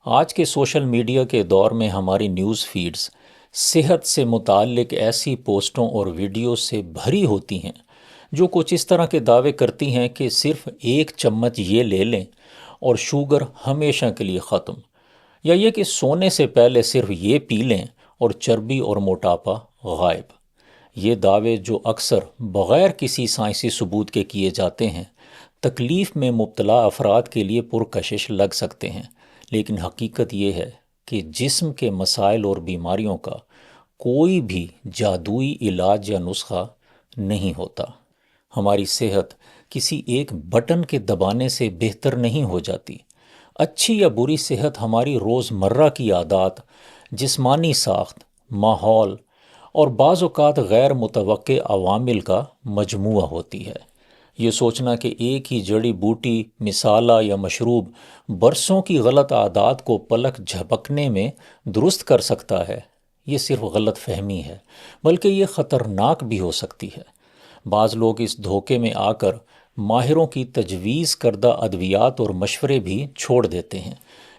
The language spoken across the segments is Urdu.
آج کے سوشل میڈیا کے دور میں ہماری نیوز فیڈز صحت سے متعلق ایسی پوسٹوں اور ویڈیوز سے بھری ہوتی ہیں جو کچھ اس طرح کے دعوے کرتی ہیں کہ صرف ایک چمچ یہ لے لیں اور شوگر ہمیشہ کے لیے ختم، یا یہ کہ سونے سے پہلے صرف یہ پی لیں اور چربی اور موٹاپا غائب۔ یہ دعوے جو اکثر بغیر کسی سائنسی ثبوت کے کیے جاتے ہیں، تکلیف میں مبتلا افراد کے لیے پرکشش لگ سکتے ہیں، لیکن حقیقت یہ ہے کہ جسم کے مسائل اور بیماریوں کا کوئی بھی جادوئی علاج یا نسخہ نہیں ہوتا۔ ہماری صحت کسی ایک بٹن کے دبانے سے بہتر نہیں ہو جاتی۔ اچھی یا بری صحت ہماری روزمرہ کی عادات، جسمانی ساخت، ماحول اور بعض اوقات غیر متوقع عوامل کا مجموعہ ہوتی ہے۔ یہ سوچنا کہ ایک ہی جڑی بوٹی، مسالہ یا مشروب برسوں کی غلط عادات کو پلک جھپکنے میں درست کر سکتا ہے، یہ صرف غلط فہمی ہے، بلکہ یہ خطرناک بھی ہو سکتی ہے۔ بعض لوگ اس دھوکے میں آ کر ماہروں کی تجویز کردہ ادویات اور مشورے بھی چھوڑ دیتے ہیں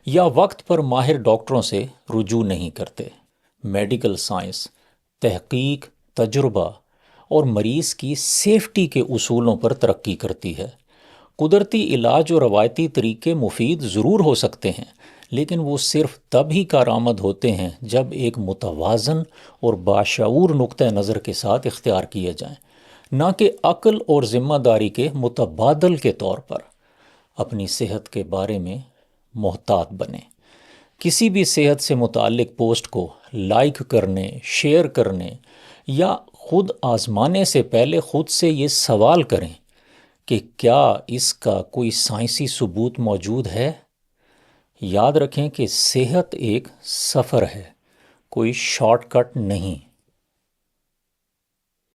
یا وقت پر ماہر ڈاکٹروں سے رجوع نہیں کرتے۔ میڈیکل سائنس تحقیق، تجربہ اور مریض کی سیفٹی کے اصولوں پر ترقی کرتی ہے۔ قدرتی علاج اور روایتی طریقے مفید ضرور ہو سکتے ہیں، لیکن وہ صرف تب ہی کارآمد ہوتے ہیں جب ایک متوازن اور باشعور نقطہ نظر کے ساتھ اختیار کیے جائیں، نہ کہ عقل اور ذمہ داری کے متبادل کے طور پر۔ اپنی صحت کے بارے میں محتاط بنیں۔ کسی بھی صحت سے متعلق پوسٹ کو لائک کرنے، شیئر کرنے یا خود آزمانے سے پہلے خود سے یہ سوال کریں کہ کیا اس کا کوئی سائنسی ثبوت موجود ہے۔ یاد رکھیں کہ صحت ایک سفر ہے، کوئی شارٹ کٹ نہیں۔